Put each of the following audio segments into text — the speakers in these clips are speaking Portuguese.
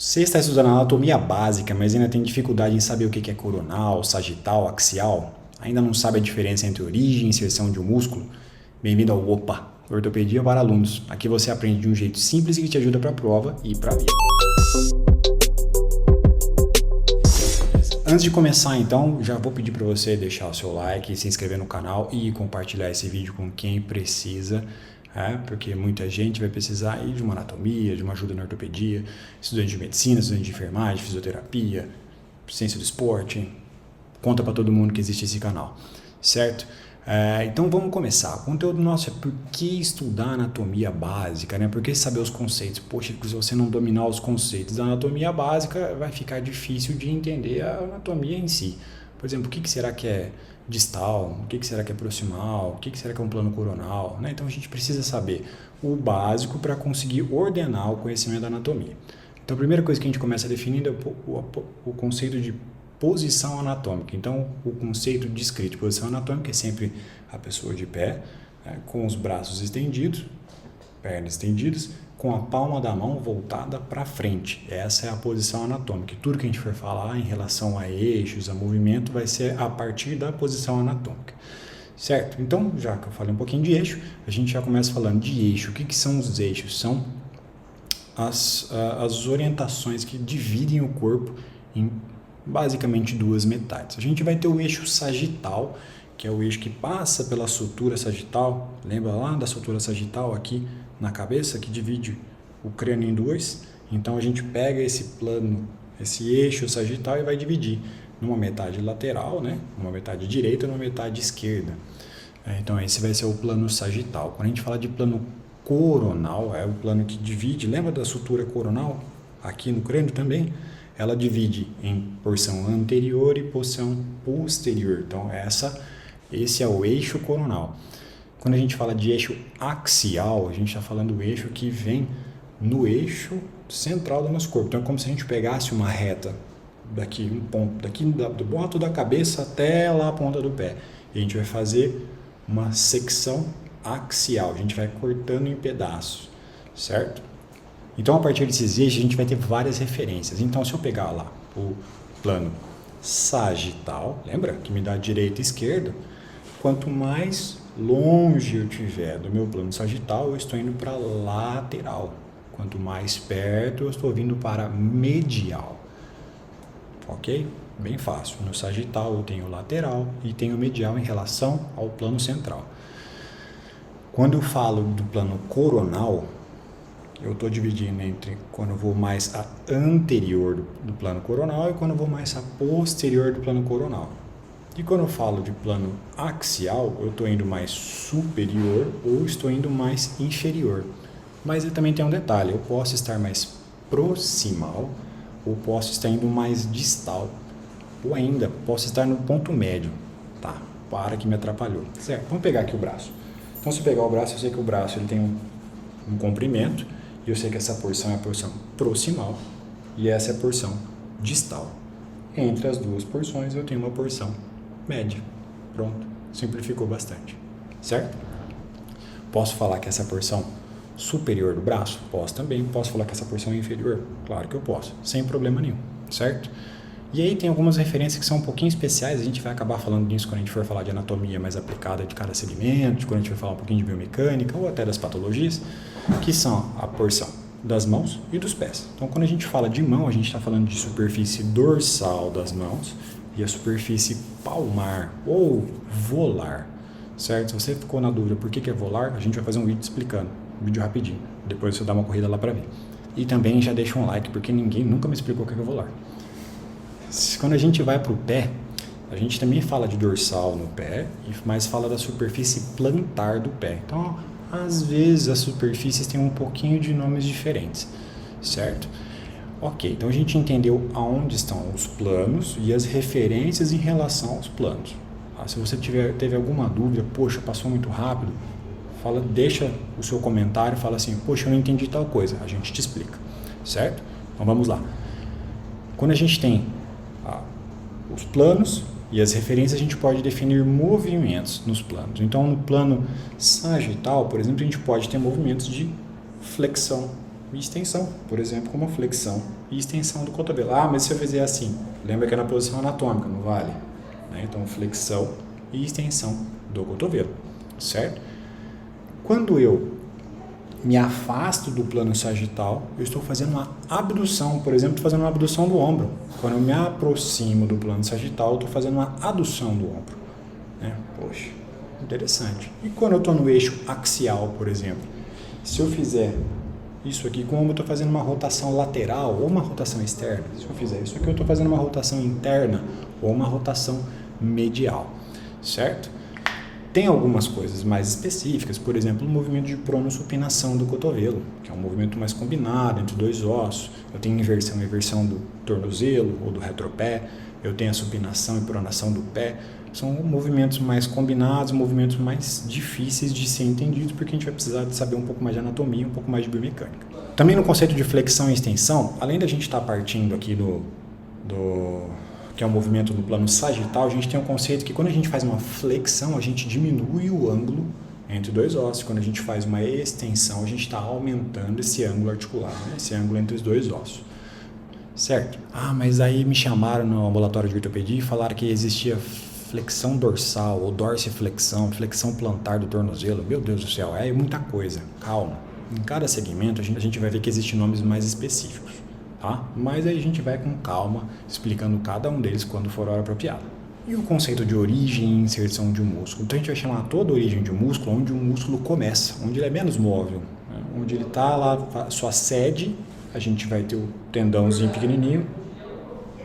Você está estudando anatomia básica, mas ainda tem dificuldade em saber o que é coronal, sagital, axial? Ainda não sabe a diferença entre origem e inserção de um músculo? Bem-vindo ao OPA, Ortopedia para Alunos. Aqui você aprende de um jeito simples e que te ajuda para a prova e para a vida. Antes de começar, então, já vou pedir para você deixar o seu like, se inscrever no canal e compartilhar esse vídeo com quem precisa. Porque muita gente vai precisar de uma anatomia, de uma ajuda na ortopedia, estudante de medicina, estudante de enfermagem, fisioterapia, ciência do esporte. Conta para todo mundo que existe esse canal, certo? Então vamos começar. O conteúdo nosso é por que estudar anatomia básica, né? Por que saber os conceitos? Poxa, se você não dominar os conceitos da anatomia básica, vai ficar difícil de entender a anatomia em si. Por exemplo, o que será que é distal, o que será que é proximal, o que será que é um plano coronal, né? Então a gente precisa saber o básico para conseguir ordenar o conhecimento da anatomia. Então a primeira coisa que a gente começa definindo é o conceito de posição anatômica. Então o conceito descrito de posição anatômica é sempre a pessoa de pé, com os braços estendidos, pernas estendidas, com a palma da mão voltada para frente. Essa é a posição anatômica. E tudo que a gente for falar em relação a eixos, a movimento, vai ser a partir da posição anatômica. Certo? Então, já que eu falei um pouquinho de eixo, a gente já começa falando de eixo. O que são os eixos? São as orientações que dividem o corpo em basicamente duas metades. A gente vai ter o eixo sagital, que é o eixo que passa pela sutura sagital. Lembra lá da sutura sagital aqui na cabeça, que divide o crânio em dois? Então a gente pega esse plano, esse eixo sagital e vai dividir numa metade lateral, né? Uma metade direita e uma metade esquerda. Então esse vai ser o plano sagital. Quando a gente fala de plano coronal, é o plano que divide, lembra da sutura coronal? Aqui no crânio também, ela divide em porção anterior e porção posterior. Então esse é o eixo coronal. Quando a gente fala de eixo axial, a gente está falando do eixo que vem no eixo central do nosso corpo. Então é como se a gente pegasse uma reta daqui, um ponto, daqui do alto da cabeça até lá a ponta do pé. E a gente vai fazer uma secção axial, a gente vai cortando em pedaços, certo? Então a partir desses eixos a gente vai ter várias referências. Então se eu pegar lá o plano sagital, lembra que me dá direita e esquerda? Quanto mais longe eu tiver do meu plano sagital, eu estou indo para lateral. Quanto mais perto, eu estou vindo para medial. Ok? Bem fácil. No sagital eu tenho lateral e tenho medial em relação ao plano central. Quando eu falo do plano coronal, eu estou dividindo entre quando eu vou mais a anterior do plano coronal e quando eu vou mais a posterior do plano coronal. E quando eu falo de plano axial, eu estou indo mais superior ou estou indo mais inferior. Mas eu também tem um detalhe, eu posso estar mais proximal ou posso estar indo mais distal. Ou ainda, posso estar no ponto médio. Tá, para que me atrapalhou. Certo, vamos pegar aqui o braço. Então se pegar o braço, eu sei que o braço ele tem um comprimento e eu sei que essa porção é a porção proximal e essa é a porção distal. Entre as duas porções eu tenho uma porção média. Pronto, simplificou bastante, certo? Posso falar que essa porção superior do braço? Posso também. Posso falar que essa porção é inferior? Claro que eu posso, sem problema nenhum, certo? E aí tem algumas referências que são um pouquinho especiais, a gente vai acabar falando disso quando a gente for falar de anatomia mais aplicada de cada segmento, quando a gente for falar um pouquinho de biomecânica ou até das patologias, que são a porção das mãos e dos pés. Então quando a gente fala de mão, a gente está falando de superfície dorsal das mãos e a superfície palmar ou volar, certo? Se você ficou na dúvida por que é volar, a gente vai fazer um vídeo explicando, um vídeo rapidinho, depois você dá uma corrida lá para ver. E também já deixa um like, porque ninguém nunca me explicou o que é volar. Quando a gente vai para o pé, a gente também fala de dorsal no pé, mas fala da superfície plantar do pé. Então, às vezes as superfícies têm um pouquinho de nomes diferentes, certo? Ok, então a gente entendeu aonde estão os planos e as referências em relação aos planos. Se você teve alguma dúvida, poxa, passou muito rápido, deixa o seu comentário, fala assim, poxa, eu não entendi tal coisa, a gente te explica, certo? Então vamos lá. Quando a gente tem os planos e as referências, a gente pode definir movimentos nos planos. Então no plano sagital, por exemplo, a gente pode ter movimentos de flexão, e extensão, por exemplo, como flexão e extensão do cotovelo. Ah, mas se eu fizer assim, lembra que é na posição anatômica, não vale? Né? Então, flexão e extensão do cotovelo, certo? Quando eu me afasto do plano sagital, eu estou fazendo uma abdução, por exemplo, estou fazendo uma abdução do ombro. Quando eu me aproximo do plano sagital, eu estou fazendo uma adução do ombro. Né? Poxa, interessante. E quando eu estou no eixo axial, por exemplo, se eu fizer isso aqui, como eu estou fazendo uma rotação lateral ou uma rotação externa, se eu fizer isso aqui, eu estou fazendo uma rotação interna ou uma rotação medial, certo? Tem algumas coisas mais específicas, por exemplo, o movimento de pronossupinação do cotovelo, que é um movimento mais combinado entre dois ossos. Eu tenho inversão e eversão do tornozelo ou do retropé, eu tenho a supinação e pronação do pé. São movimentos mais combinados, movimentos mais difíceis de ser entendidos, porque a gente vai precisar de saber um pouco mais de anatomia, um pouco mais de biomecânica. Também no conceito de flexão e extensão, além da gente estar partindo aqui que é o movimento do plano sagital, a gente tem um conceito que quando a gente faz uma flexão, a gente diminui o ângulo entre dois ossos. Quando a gente faz uma extensão, a gente está aumentando esse ângulo articular, né? Esse ângulo entre os dois ossos. Certo? Ah, mas aí me chamaram no ambulatório de ortopedia e falaram que existia flexão dorsal ou dorsiflexão, flexão plantar do tornozelo. Meu Deus do céu, é muita coisa. Calma. Em cada segmento, a gente vai ver que existem nomes mais específicos. Tá? Mas aí a gente vai com calma, explicando cada um deles quando for a hora apropriada. E o conceito de origem e inserção de um músculo? Então a gente vai chamar toda a origem de um músculo onde um músculo começa, onde ele é menos móvel, né? Onde ele está lá, sua sede, a gente vai ter o tendãozinho pequenininho,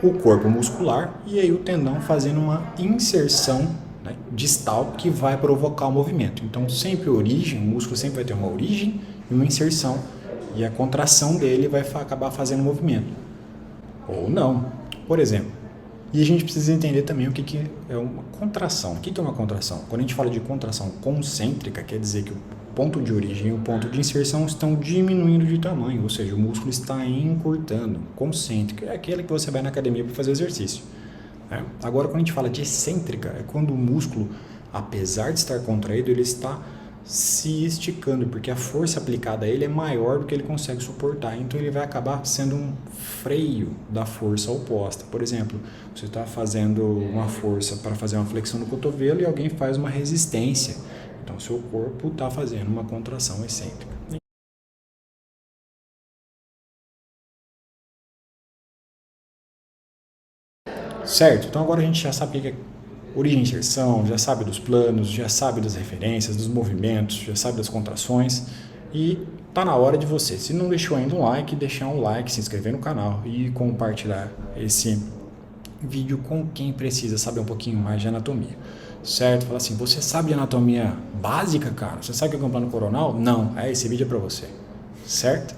o corpo muscular e aí o tendão fazendo uma inserção, né, distal que vai provocar o movimento. Então sempre origem, o músculo sempre vai ter uma origem e uma inserção. E a contração dele vai acabar fazendo movimento. Ou não. Por exemplo. E a gente precisa entender também o que é uma contração. O que é uma contração? Quando a gente fala de contração concêntrica, quer dizer que o ponto de origem e o ponto de inserção estão diminuindo de tamanho. Ou seja, o músculo está encurtando. Concêntrica é aquela que você vai na academia para fazer exercício. Né? Agora, quando a gente fala de excêntrica, é quando o músculo, apesar de estar contraído, ele está se esticando, porque a força aplicada a ele é maior do que ele consegue suportar, então ele vai acabar sendo um freio da força oposta. Por exemplo, você está fazendo uma força para fazer uma flexão no cotovelo e alguém faz uma resistência, então seu corpo está fazendo uma contração excêntrica. Certo, então agora a gente já sabe o que é origem e inserção, já sabe dos planos, já sabe das referências, dos movimentos, já sabe das contrações e tá na hora de você, se não deixou ainda um like, deixar um like, se inscrever no canal e compartilhar esse vídeo com quem precisa saber um pouquinho mais de anatomia, certo? Fala assim, você sabe de anatomia básica, cara? Você sabe o que é um plano coronal? Não, esse vídeo é para você, certo?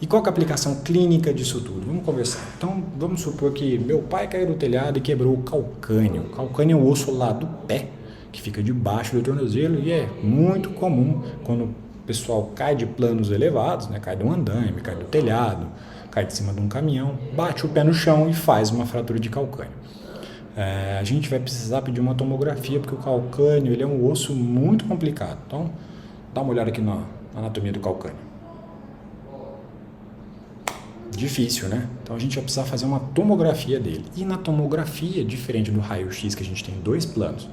E qual que é a aplicação clínica disso tudo? Vamos conversar. Então, vamos supor que meu pai caiu do telhado e quebrou o calcâneo. O calcâneo é o osso lá do pé, que fica debaixo do tornozelo e é muito comum quando o pessoal cai de planos elevados, né? Cai de um andaime, cai do telhado, cai de cima de um caminhão, bate o pé no chão e faz uma fratura de calcânio. A gente vai precisar pedir uma tomografia, porque o calcâneo ele é um osso muito complicado. Então, dá uma olhada aqui na anatomia do calcâneo. Difícil, né? Então a gente vai precisar fazer uma tomografia dele. E na tomografia, diferente do raio-x, que a gente tem dois planos,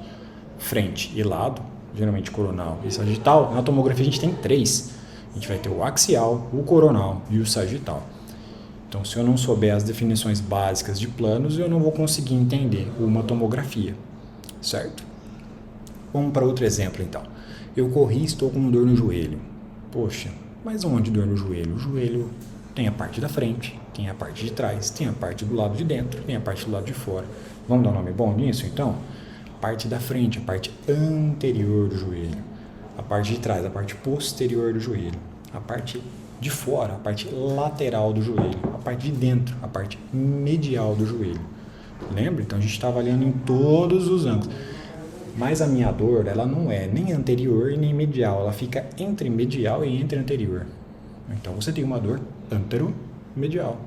frente e lado, geralmente coronal e sagital, na tomografia a gente tem três. A gente vai ter o axial, o coronal e o sagital. Então, se eu não souber as definições básicas de planos, eu não vou conseguir entender uma tomografia, certo? Vamos para outro exemplo, então. Eu corri e estou com dor no joelho. Poxa, mas onde dor no joelho? O joelho tem a parte da frente, tem a parte de trás, tem a parte do lado de dentro, tem a parte do lado de fora. Vamos dar um nome bom nisso, então? A parte da frente, a parte anterior do joelho. A parte de trás, a parte posterior do joelho. A parte de fora, a parte lateral do joelho. A parte de dentro, a parte medial do joelho. Lembra? Então a gente está avaliando em todos os ângulos. Mas a minha dor, ela não é nem anterior nem medial. Ela fica entre medial e entre anterior. Então você tem uma dor anteromedial.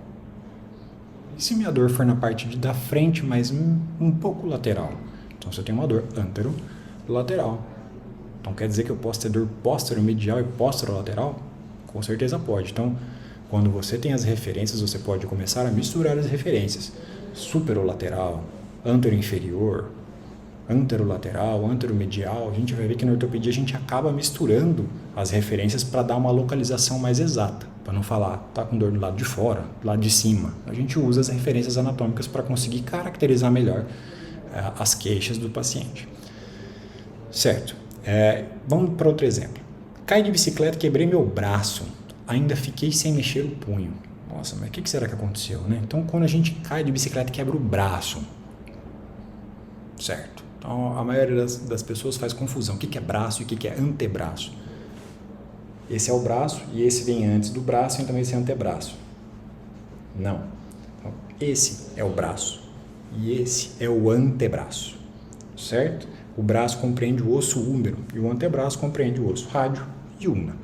E se minha dor for na parte da frente, mas um pouco lateral? Então você tem uma dor anterolateral. Então quer dizer que eu posso ter dor posteromedial e posterolateral? Com certeza pode. Então Quando você tem as referências, você pode começar a misturar as referências. Superolateral, anteroinferior, anterolateral, anteromedial. A gente vai ver que na ortopedia a gente acaba misturando as referências para dar uma localização mais exata. Para não falar, tá com dor do lado de fora, do lado de cima. A gente usa as referências anatômicas para conseguir caracterizar melhor as queixas do paciente. Certo. Vamos para outro exemplo. Caí de bicicleta, quebrei meu braço. Ainda fiquei sem mexer o punho. Nossa, mas o que será que aconteceu, né? Então, quando a gente cai de bicicleta e quebra o braço, certo? Então, a maioria das pessoas faz confusão. O que é braço e o que é antebraço? Esse é o braço e esse vem antes do braço, então esse é antebraço. Não. Então, esse é o braço e esse é o antebraço, certo? O braço compreende o osso húmero e o antebraço compreende o osso rádio e ulna,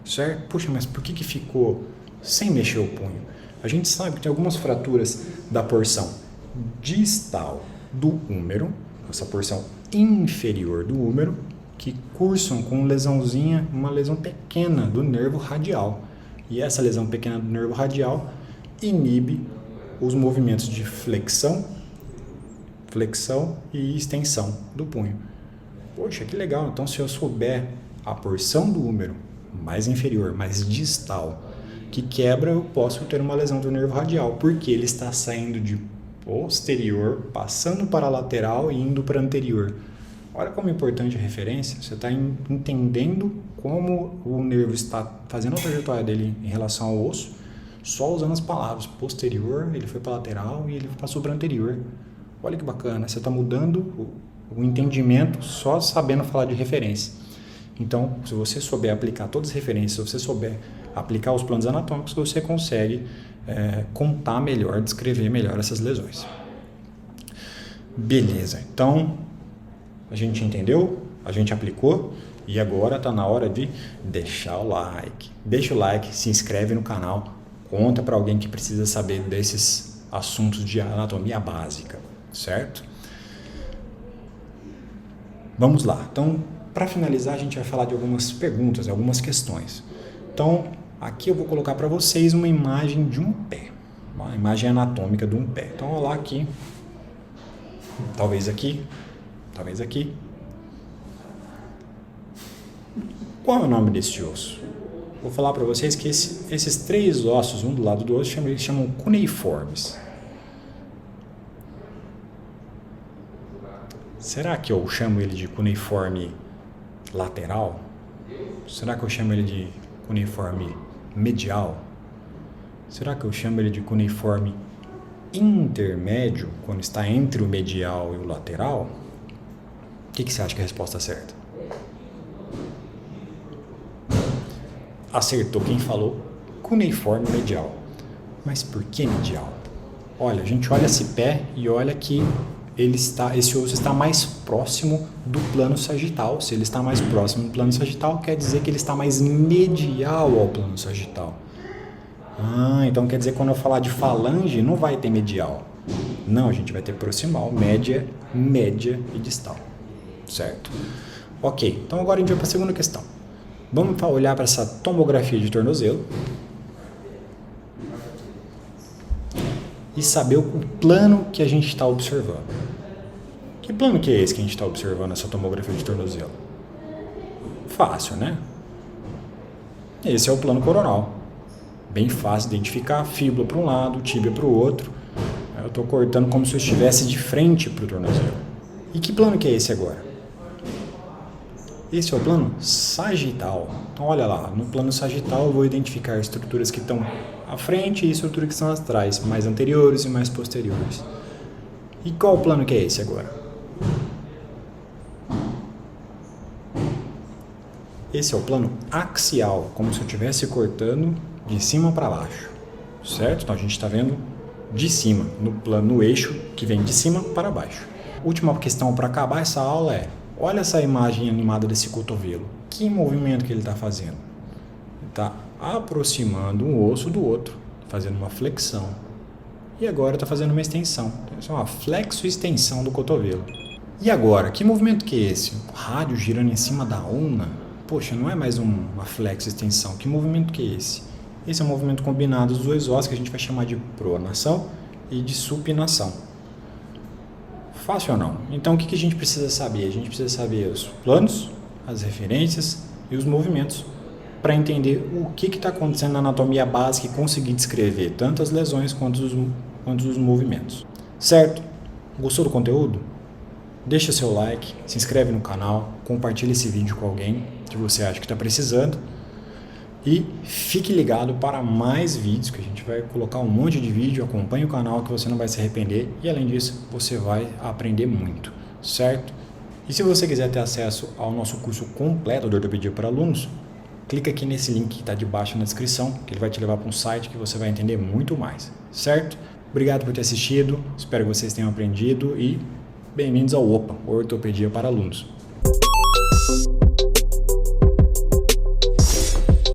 certo? Puxa, mas por que ficou sem mexer o punho? A gente sabe que tem algumas fraturas da porção distal do húmero, essa porção inferior do húmero, que cursam com lesãozinha, uma lesão pequena do nervo radial. E essa lesão pequena do nervo radial inibe os movimentos de flexão e extensão do punho. Poxa, que legal! Então, se eu souber a porção do húmero mais inferior, mais distal, que quebra, eu posso ter uma lesão do nervo radial, porque ele está saindo de posterior, passando para a lateral e indo para anterior. Olha como é importante a referência. Você está entendendo como o nervo está fazendo a trajetória dele em relação ao osso, só usando as palavras posterior, ele foi para lateral e ele passou para anterior. Olha que bacana, você está mudando o entendimento só sabendo falar de referência. Então, se você souber aplicar todas as referências, se você souber aplicar os planos anatômicos, você consegue contar melhor, descrever melhor essas lesões. Beleza, então a gente entendeu, a gente aplicou e agora está na hora de deixar o like. Deixa o like, se inscreve no canal, conta para alguém que precisa saber desses assuntos de anatomia básica, certo? Vamos lá, então para finalizar a gente vai falar de algumas perguntas, algumas questões. Então aqui eu vou colocar para vocês uma imagem de um pé, uma imagem anatômica de um pé. Então olha lá aqui, talvez aqui. Qual é o nome desse osso? Vou falar para vocês que esses três ossos, um do lado do outro, eles chamam cuneiformes. Será que eu chamo ele de cuneiforme lateral? Será que eu chamo ele de cuneiforme medial? Será que eu chamo ele de cuneiforme intermédio, quando está entre o medial e o lateral? O que você acha que é a resposta certa? Acertou quem falou cuneiforme medial. Mas por que medial? Olha, a gente olha esse pé e olha que esse osso está mais próximo do plano sagital. Se ele está mais próximo do plano sagital, quer dizer que ele está mais medial ao plano sagital. Então quer dizer que quando eu falar de falange, não vai ter medial. Não, a gente vai ter proximal, média e distal. Certo? Ok, então agora a gente vai para a segunda questão. Vamos olhar para essa tomografia de tornozelo e saber o plano que a gente está observando. Que plano que é esse que a gente está observando nessa tomografia de tornozelo? Fácil, né? Esse é o plano coronal. Bem fácil de identificar, fíbula para um lado, tíbia para o outro. Eu estou cortando como se eu estivesse de frente para o tornozelo. E que plano que é esse agora? Esse é o plano sagital. Então, olha lá, no plano sagital eu vou identificar estruturas que estão à frente e estruturas que estão atrás, mais anteriores e mais posteriores. E qual plano que é esse agora? Esse é o plano axial, como se eu estivesse cortando de cima para baixo, certo? Então a gente está vendo de cima, no eixo que vem de cima para baixo. Última questão para acabar essa aula é: olha essa imagem animada desse cotovelo. Que movimento que ele está fazendo? Ele está aproximando um osso do outro, fazendo uma flexão. E agora está fazendo uma extensão. Então, isso é uma flexo-extensão do cotovelo. E agora, que movimento que é esse? O rádio girando em cima da ulna? Poxa, não é mais uma flexo-extensão. Que movimento que é esse? Esse é o movimento combinado dos dois ossos que a gente vai chamar de pronação e de supinação. Fácil ou não? Então o que a gente precisa saber? A gente precisa saber os planos, as referências e os movimentos para entender o que está acontecendo na anatomia básica e conseguir descrever tanto as lesões quanto os movimentos. Certo? Gostou do conteúdo? Deixa seu like, se inscreve no canal, compartilha esse vídeo com alguém que você acha que está precisando e fique ligado para mais vídeos, que a gente vai colocar um monte de vídeo. Acompanhe o canal que você não vai se arrepender e além disso você vai aprender muito, certo? E se você quiser ter acesso ao nosso curso completo de ortopedia para alunos, clica aqui nesse link que está debaixo na descrição, que ele vai te levar para um site que você vai entender muito mais, certo? Obrigado por ter assistido, espero que vocês tenham aprendido e bem-vindos ao OPA, Ortopedia para Alunos.